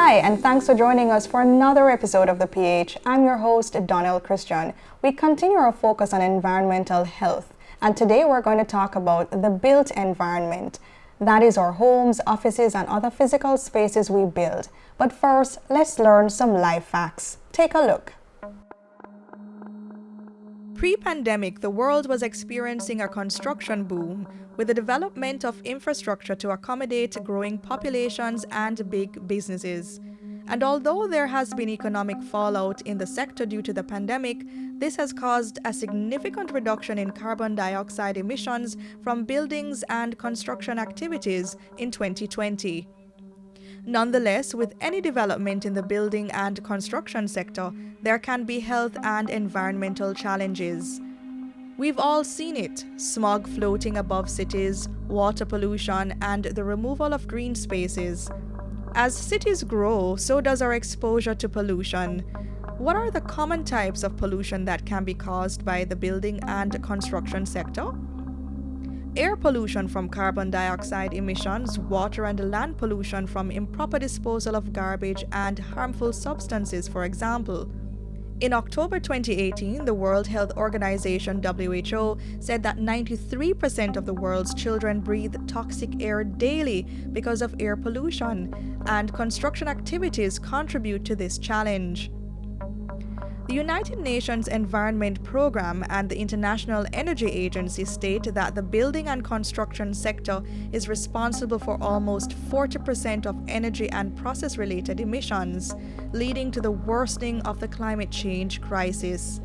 Hi, and thanks for joining us for another episode of The PH. I'm your host, Donnell Christian. We continue our focus on environmental health, and today we're going to talk about the built environment. That is our homes, offices, and other physical spaces we build. But first, let's learn some life facts. Take a look. Pre-pandemic, the world was experiencing a construction boom with the development of infrastructure to accommodate growing populations and big businesses. And although there has been economic fallout in the sector due to the pandemic, this has caused a significant reduction in carbon dioxide emissions from buildings and construction activities in 2020. Nonetheless, with any development in the building and construction sector, there can be health and environmental challenges. We've all seen it: smog floating above cities, water pollution, and the removal of green spaces. As cities grow, so does our exposure to pollution. What are the common types of pollution that can be caused by the building and construction sector? Air pollution from carbon dioxide emissions, water and land pollution from improper disposal of garbage and harmful substances, for example. In October 2018, the World Health Organization (WHO) said that 93% of the world's children breathe toxic air daily because of air pollution, and construction activities contribute to this challenge. The United Nations Environment Programme and the International Energy Agency state that the building and construction sector is responsible for almost 40% of energy and process-related emissions, leading to the worsening of the climate change crisis.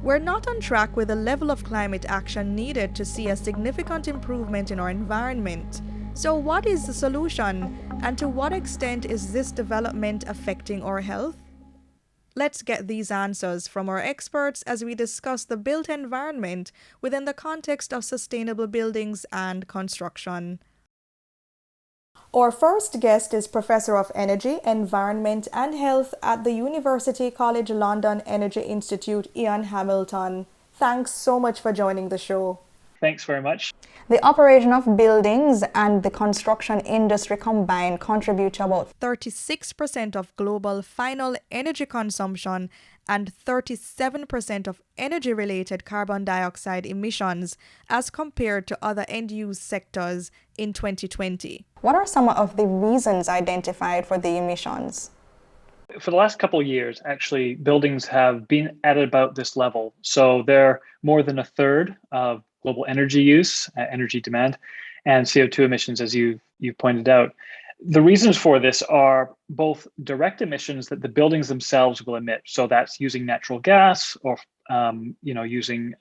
We're not on track with the level of climate action needed to see a significant improvement in our environment. So what is the solution, and to what extent is this development affecting our health? Let's get these answers from our experts as we discuss the built environment within the context of sustainable buildings and construction. Our first guest is Professor of Energy, Environment and Health at the University College London Energy Institute, Ian Hamilton. Thanks so much for joining the show. Thanks very much. The operation of buildings and the construction industry combined contribute to about 36% of global final energy consumption and 37% of energy-related carbon dioxide emissions as compared to other end-use sectors in 2020. What are some of the reasons identified for the emissions? For the last couple of years, actually, buildings have been at about this level. So they're more than a third of global energy use, energy demand, and CO2 emissions, as you've pointed out. The reasons for this are both direct emissions that the buildings themselves will emit. So that's using natural gas or using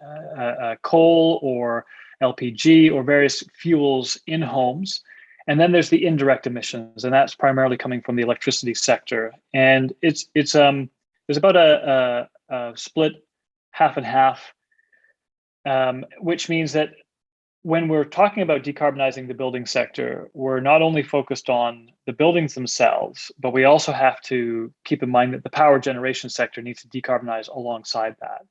coal or LPG or various fuels in homes. And then there's the indirect emissions, and that's primarily coming from the electricity sector. And it's there's about a split half and half, which means that when we're talking about decarbonizing the building sector, we're not only focused on the buildings themselves, but we also have to keep in mind that the power generation sector needs to decarbonize alongside that.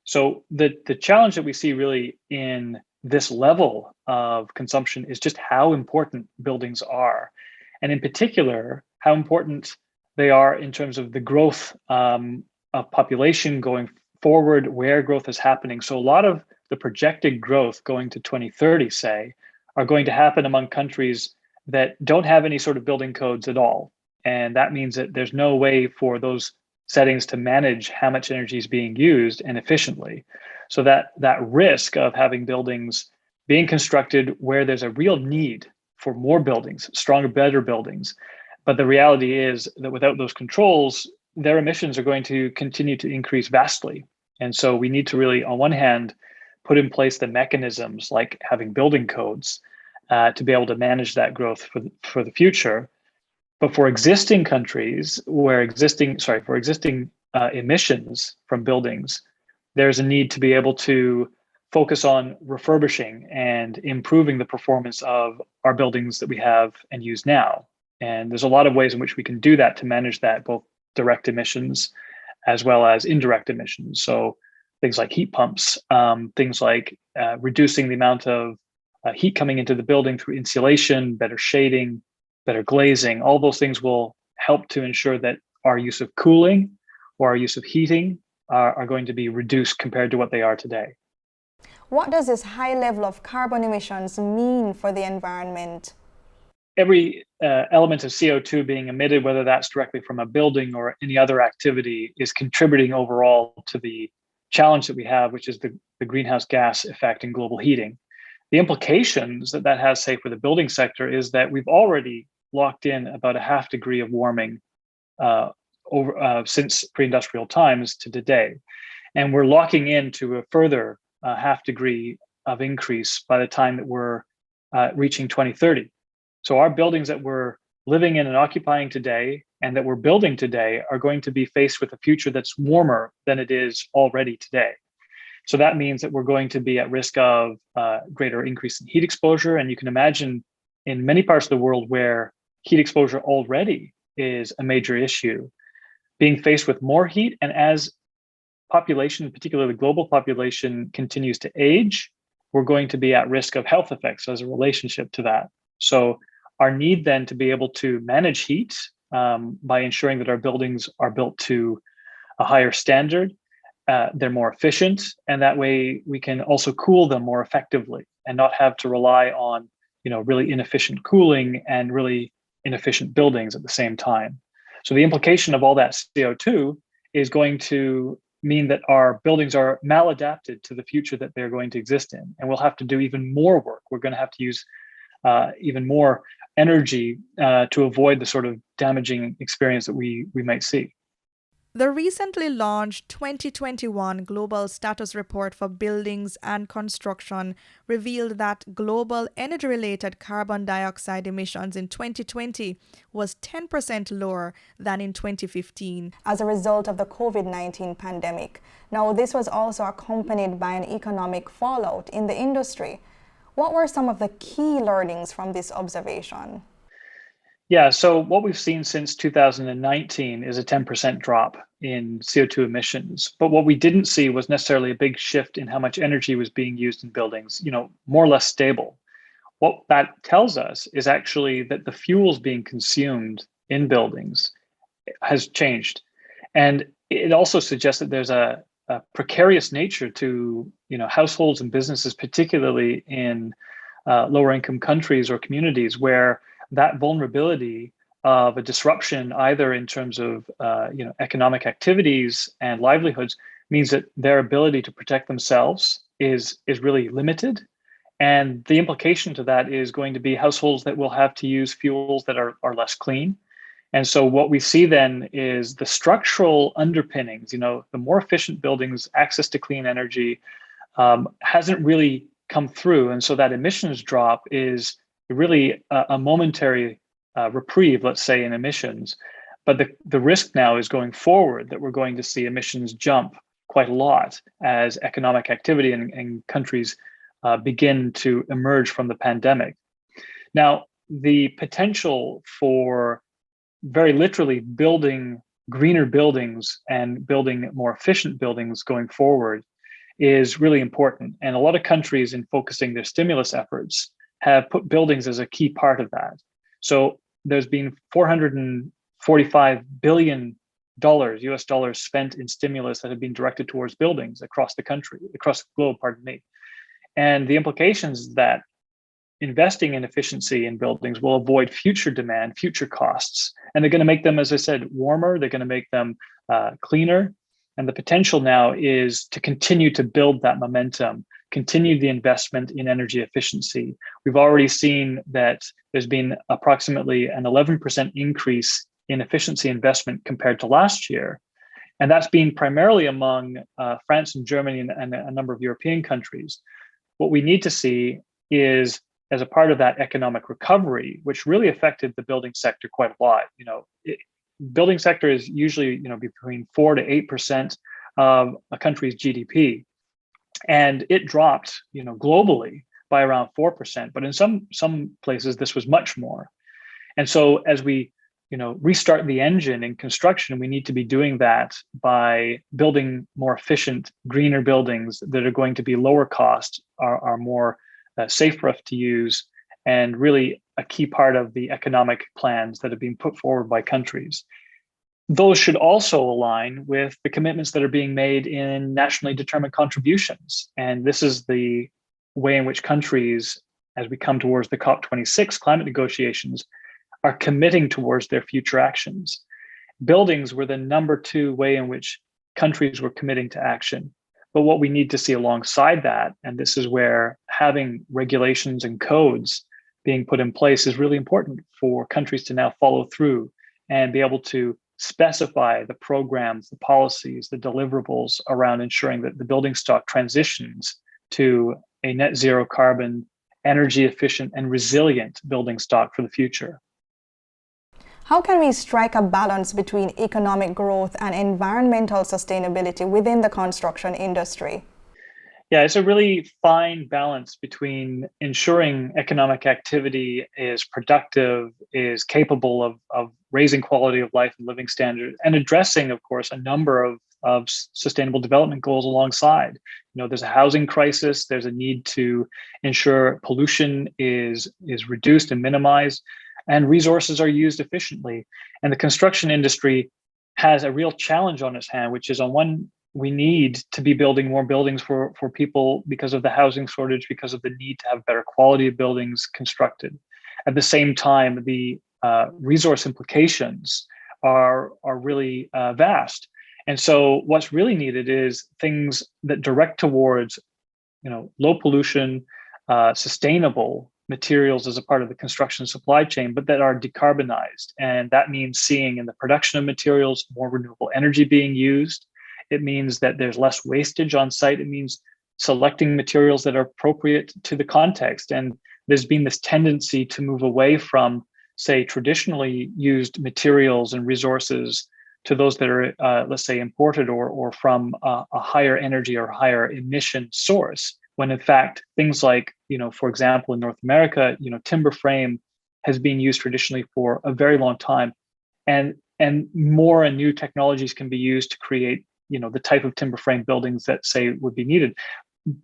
So the challenge that we see really in this level of consumption is just how important buildings are, and in particular, how important they are in terms of the growth of population going forward, where growth is happening. So a lot of the projected growth going to 2030, say, are going to happen among countries that don't have any sort of building codes at all. And that means that there's no way for those settings to manage how much energy is being used and efficiently. So that risk of having buildings being constructed where there's a real need for more buildings, stronger, better buildings. But the reality is that without those controls, their emissions are going to continue to increase vastly. And so we need to really, on one hand, put in place the mechanisms like having building codes to be able to manage that growth for the future. But for existing countries for existing emissions from buildings, there's a need to be able to focus on refurbishing and improving the performance of our buildings that we have and use now. And there's a lot of ways in which we can do that to manage that, both direct emissions as well as indirect emissions. So things like heat pumps, things like reducing the amount of heat coming into the building through insulation, better shading, better glazing. All those things will help to ensure that our use of cooling or our use of heating are going to be reduced compared to what they are today. What does this high level of carbon emissions mean for the environment? Every element of CO2 being emitted, whether that's directly from a building or any other activity, is contributing overall to the challenge that we have, which is the greenhouse gas effect in global heating. The implications that that has, say, for the building sector is that we've already locked in about a half degree of warming since pre-industrial times to today. And we're locking into a further half degree of increase by the time that we're reaching 2030. So our buildings that we're living in and occupying today and that we're building today are going to be faced with a future that's warmer than it is already today. So that means that we're going to be at risk of greater increase in heat exposure. And you can imagine in many parts of the world where heat exposure already is a major issue, being faced with more heat. And as population, particularly the global population, continues to age, we're going to be at risk of health effects as a relationship to that. So our need then to be able to manage heat by ensuring that our buildings are built to a higher standard, they're more efficient, and that way we can also cool them more effectively and not have to rely on, really inefficient cooling and really inefficient buildings at the same time. So the implication of all that CO2 is going to mean that our buildings are maladapted to the future that they're going to exist in, and we'll have to do even more work. We're going to have to use even more energy to avoid the sort of damaging experience that we might see. The recently launched 2021 Global Status Report for Buildings and Construction revealed that global energy-related carbon dioxide emissions in 2020 was 10% lower than in 2015 as a result of the COVID-19 pandemic. Now, this was also accompanied by an economic fallout in the industry. What were some of the key learnings from this observation? Yeah, so what we've seen since 2019 is a 10% drop in CO2 emissions. But what we didn't see was necessarily a big shift in how much energy was being used in buildings, more or less stable. What that tells us is actually that the fuels being consumed in buildings has changed. And it also suggests that there's a precarious nature to households and businesses, particularly in lower income countries or communities where that vulnerability of a disruption, either in terms of economic activities and livelihoods, means that their ability to protect themselves is really limited. And the implication to that is going to be households that will have to use fuels that are less clean. And so what we see then is the structural underpinnings, the more efficient buildings, access to clean energy hasn't really come through. And so that emissions drop is really a momentary reprieve, let's say, in emissions. But the risk now is going forward that we're going to see emissions jump quite a lot as economic activity in countries begin to emerge from the pandemic. Now, the potential for very literally building greener buildings and building more efficient buildings going forward is really important. And a lot of countries, in focusing their stimulus efforts, have put buildings as a key part of that. So there's been $445 billion US dollars spent in stimulus that have been directed towards buildings across the country, across the globe, pardon me. And the implications that investing in efficiency in buildings will avoid future demand, future costs, and they're going to make them, as I said, warmer, they're going to make them cleaner. And the potential now is to continue to build that momentum, continue the investment in energy efficiency. We've already seen that there's been approximately an 11% increase in efficiency investment compared to last year. And that's been primarily among France and Germany and a number of European countries. What we need to see is, as a part of that economic recovery, which really affected the building sector quite a lot. Building sector is usually between 4 to 8% of a country's GDP, and it dropped globally by around 4%. But in some places, this was much more. And so, as we restart the engine in construction, we need to be doing that by building more efficient, greener buildings that are going to be lower cost, are more safe for us to use, and really a key part of the economic plans that have been put forward by countries. Those should also align with the commitments that are being made in nationally determined contributions. And this is the way in which countries, as we come towards the COP26 climate negotiations, are committing towards their future actions. Buildings were the number 2 way in which countries were committing to action. But what we need to see alongside that, and this is where having regulations and codes being put in place is really important for countries to now follow through and be able to specify the programs, the policies, the deliverables around ensuring that the building stock transitions to a net zero carbon, energy efficient, and resilient building stock for the future. How can we strike a balance between economic growth and environmental sustainability within the construction industry? Yeah, it's a really fine balance between ensuring economic activity is productive, is capable of raising quality of life and living standards, and addressing, of course, a number of sustainable development goals alongside. There's a housing crisis, there's a need to ensure pollution is reduced and minimized, and resources are used efficiently. And the construction industry has a real challenge on its hand, which is on one, we need to be building more buildings for people because of the housing shortage, because of the need to have better quality of buildings constructed. At the same time, the resource implications are really vast. And so what's really needed is things that direct towards low pollution, sustainable materials as a part of the construction supply chain, but that are decarbonized. And that means seeing in the production of materials more renewable energy being used. It means that there's less wastage on site. It means selecting materials that are appropriate to the context. And there's been this tendency to move away from, say, traditionally used materials and resources to those that are, let's say, imported or from a higher energy or higher emission source. When in fact, things like, for example, in North America, timber frame has been used traditionally for a very long time. And more and new technologies can be used to create the type of timber frame buildings that, say, would be needed.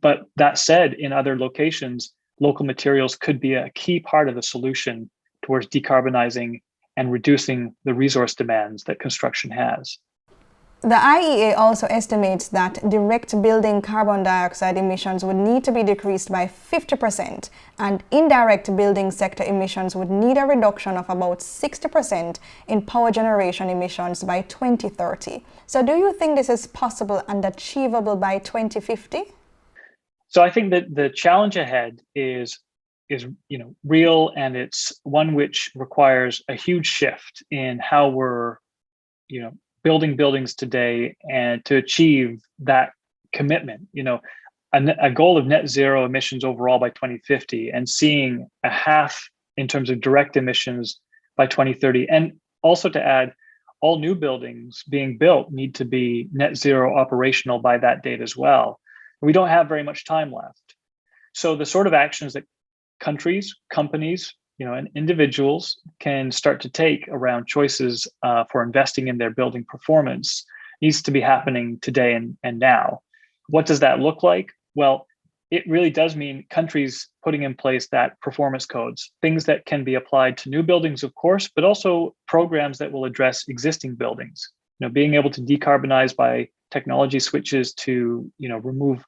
But that said, in other locations, local materials could be a key part of the solution towards decarbonizing and reducing the resource demands that construction has. The IEA also estimates that direct building carbon dioxide emissions would need to be decreased by 50%, and indirect building sector emissions would need a reduction of about 60% in power generation emissions by 2030. So do you think this is possible and achievable by 2050? So I think that the challenge ahead is real, and it's one which requires a huge shift in how we're building buildings today, and to achieve that commitment, a goal of net zero emissions overall by 2050, and seeing a half in terms of direct emissions by 2030. And also to add, all new buildings being built need to be net zero operational by that date as well. We don't have very much time left. So the sort of actions that countries, companies, and individuals can start to take around choices for investing in their building performance needs to be happening today and now. What does that look like? Well, it really does mean countries putting in place that performance codes, things that can be applied to new buildings, of course, but also programs that will address existing buildings. Being able to decarbonize by technology switches to remove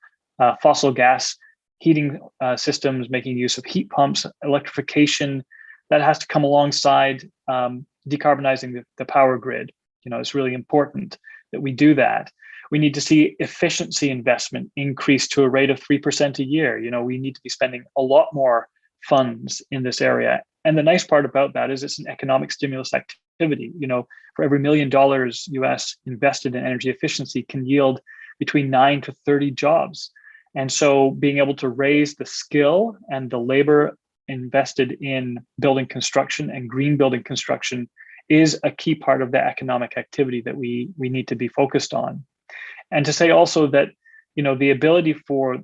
fossil gas heating systems, making use of heat pumps, electrification, that has to come alongside decarbonizing the power grid. It's really important that we do that. We need to see efficiency investment increase to a rate of 3% a year. We need to be spending a lot more funds in this area. And the nice part about that is it's an economic stimulus activity. For every $1 million US invested in energy efficiency can yield between 9 to 30 jobs. And so being able to raise the skill and the labor invested in building construction and green building construction is a key part of the economic activity that we need to be focused on. And to say also that, the ability for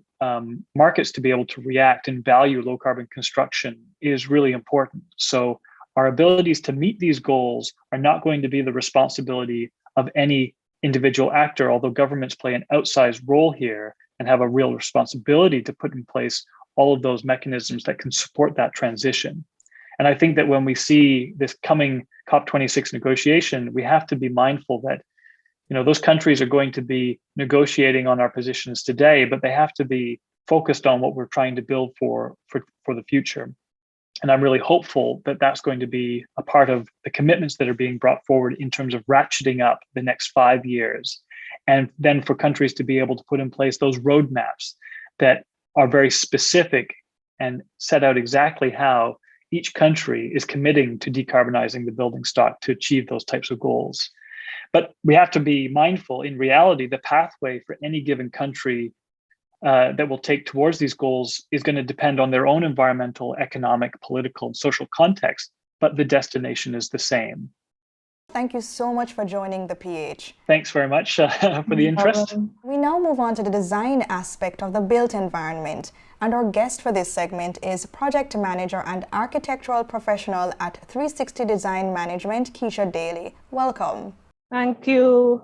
markets to be able to react and value low carbon construction is really important. So our abilities to meet these goals are not going to be the responsibility of any individual actor, although governments play an outsized role here and have a real responsibility to put in place all of those mechanisms that can support that transition. And I think that when we see this coming COP26 negotiation, we have to be mindful that those countries are going to be negotiating on our positions today, but they have to be focused on what we're trying to build for the future. And I'm really hopeful that that's going to be a part of the commitments that are being brought forward in terms of ratcheting up the next 5 years. And then for countries to be able to put in place those roadmaps that are very specific and set out exactly how each country is committing to decarbonizing the building stock to achieve those types of goals. But we have to be mindful, in reality, the pathway for any given country that will take towards these goals is going to depend on their own environmental, economic, political, and social context, but the destination is the same. Thank you so much for joining the PH. Thanks very much for the interest. We now move on to the design aspect of the built environment. And our guest for this segment is project manager and architectural professional at 360 Design Management, Keisha Daley. Welcome. Thank you,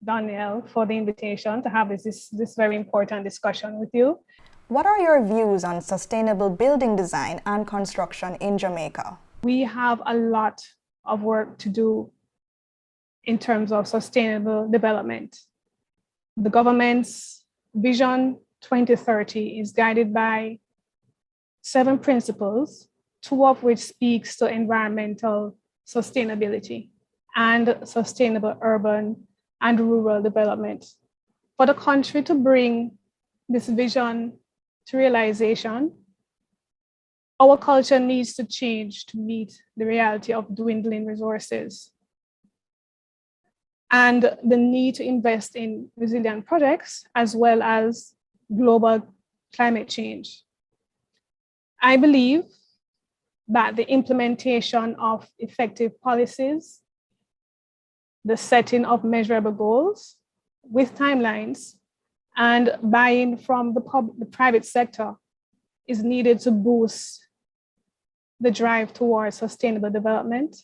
Danielle, for the invitation to have this very important discussion with you. What are your views on sustainable building design and construction in Jamaica? We have a lot of work to do in terms of sustainable development. The government's Vision 2030 is guided by 7 principles, 2 of which speaks to environmental sustainability and sustainable urban and rural development. For the country to bring this vision to realization, our culture needs to change to meet the reality of dwindling resources and the need to invest in resilient projects as well as global climate change. I believe that the implementation of effective policies, the setting of measurable goals with timelines, and buy-in from the private sector is needed to boost the drive towards sustainable development.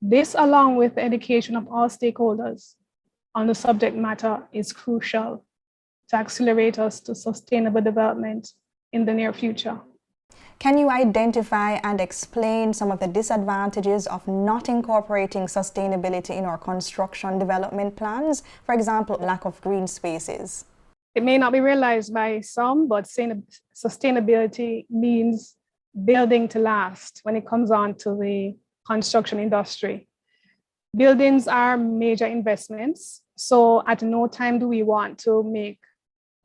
This, along with the education of all stakeholders on the subject matter, is crucial to accelerate us to sustainable development in the near future. Can you identify and explain some of the disadvantages of not incorporating sustainability in our construction development plans? For example, lack of green spaces. It may not be realized by some, but sustainability means building to last when it comes on to the construction industry. Buildings are major investments, so at no time do we want to make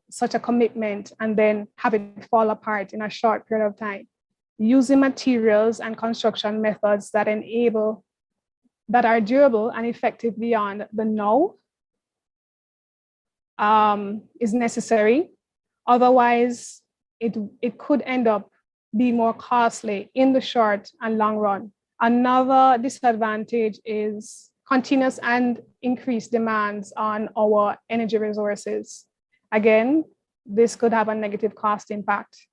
such a commitment and then have it fall apart in a short period of time. Using materials and construction methods that are durable and effective beyond the now is necessary. Otherwise, it could end up being more costly in the short and long run. Another disadvantage is continuous and increased demands on our energy resources. Again, this could have a negative cost impact.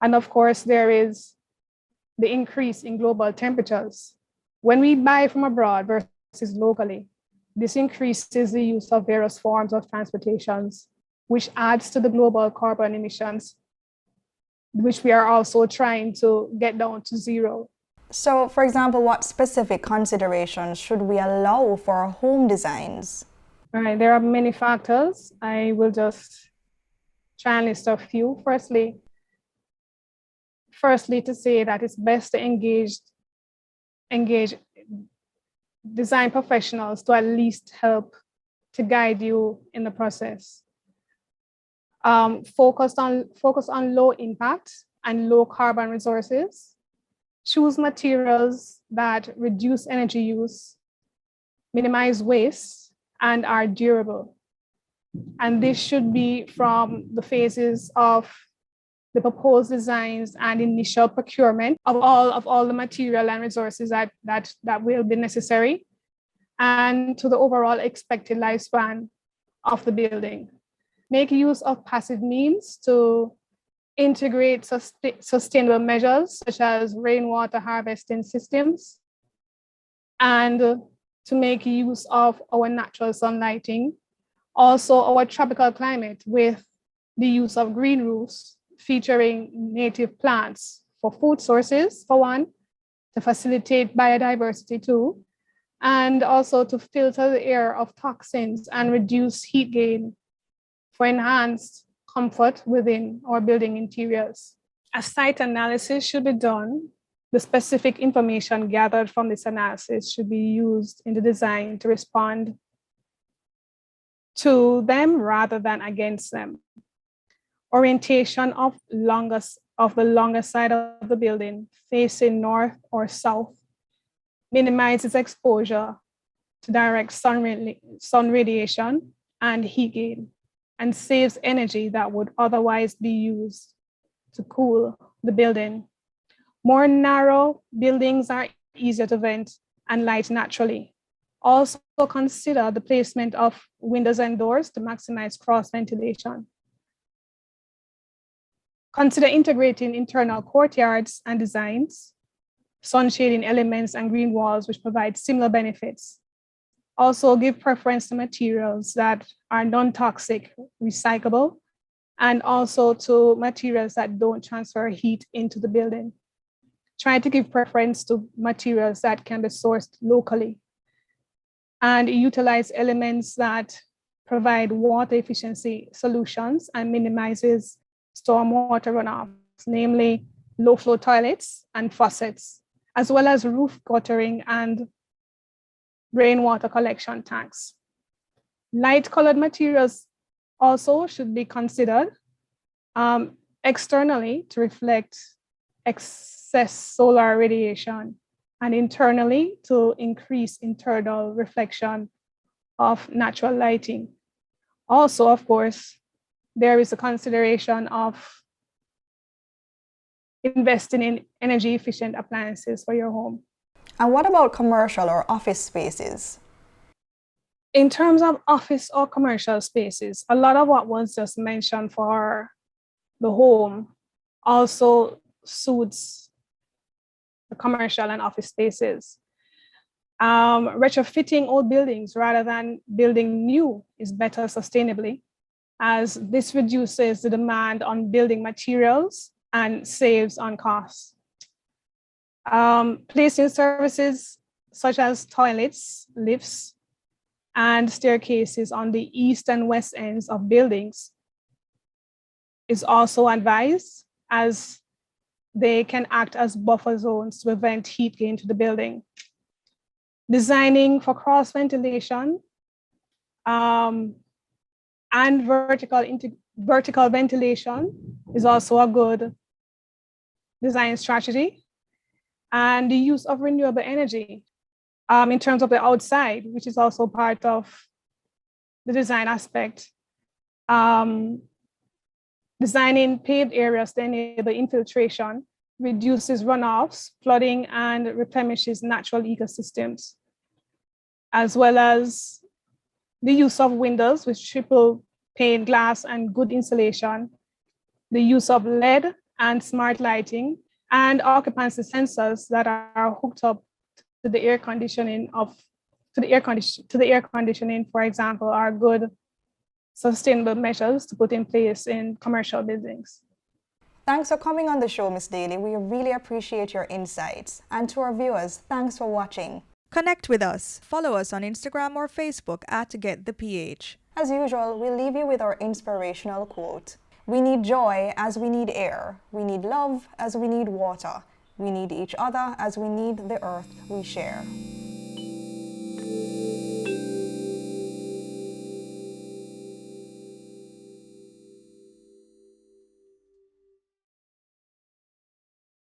And of course, there is the increase in global temperatures. When we buy from abroad versus locally, this increases the use of various forms of transportations, which adds to the global carbon emissions, which we are also trying to get down to zero. So, for example, what specific considerations should we allow for our home designs? All right, there are many factors. I will just try and list a few. Firstly, to say that it's best to engage design professionals to at least help to guide you in the process. Focus on low impact and low carbon resources. Choose materials that reduce energy use, minimize waste, and are durable. And this should be from the phases of the proposed designs and initial procurement of all the material and resources that will be necessary, and to the overall expected lifespan of the building. Make use of passive means to integrate sustainable measures such as rainwater harvesting systems, and to make use of our natural sunlighting. Also, our tropical climate with the use of green roofs, featuring native plants for food sources, for one, to facilitate biodiversity too, and also to filter the air of toxins and reduce heat gain for enhanced comfort within our building interiors. A site analysis should be done. The specific information gathered from this analysis should be used in the design to respond to them rather than against them. Orientation of the longest side of the building facing north or south minimizes exposure to direct sun radiation and heat gain, and saves energy that would otherwise be used to cool the building. More narrow buildings are easier to vent and light naturally. Also consider the placement of windows and doors to maximize cross ventilation. Consider integrating internal courtyards and designs, sun shading elements and green walls, which provide similar benefits. Also give preference to materials that are non-toxic, recyclable, and also to materials that don't transfer heat into the building. Try to give preference to materials that can be sourced locally and utilize elements that provide water efficiency solutions and minimizes stormwater runoff, namely low flow toilets and faucets, as well as roof guttering and rainwater collection tanks. Light colored materials also should be considered externally to reflect excess solar radiation and internally to increase internal reflection of natural lighting. Also, of course, there is a consideration of investing in energy efficient appliances for your home. And what about commercial or office spaces? In terms of office or commercial spaces, a lot of what was just mentioned for the home also suits the commercial and office spaces. Retrofitting old buildings rather than building new is better sustainably, as this reduces the demand on building materials and saves on costs. Placing services such as toilets, lifts, and staircases on the east and west ends of buildings is also advised, as they can act as buffer zones to prevent heat gain to the building. Designing for cross ventilation and vertical ventilation is also a good design strategy. And the use of renewable energy in terms of the outside, which is also part of the design aspect. Designing paved areas to enable infiltration reduces runoffs, flooding, and replenishes natural ecosystems, as well as the use of windows with triple pane glass and good insulation, the use of LED and smart lighting, and occupancy sensors that are hooked up to the air conditioning, for example, are good sustainable measures to put in place in commercial buildings. Thanks for coming on the show, Ms. Daley. We really appreciate your insights. And to our viewers, thanks for watching. Connect with us. Follow us on Instagram or Facebook at GetThePH. As usual, we'll leave you with our inspirational quote. We need joy as we need air. We need love as we need water. We need each other as we need the earth we share.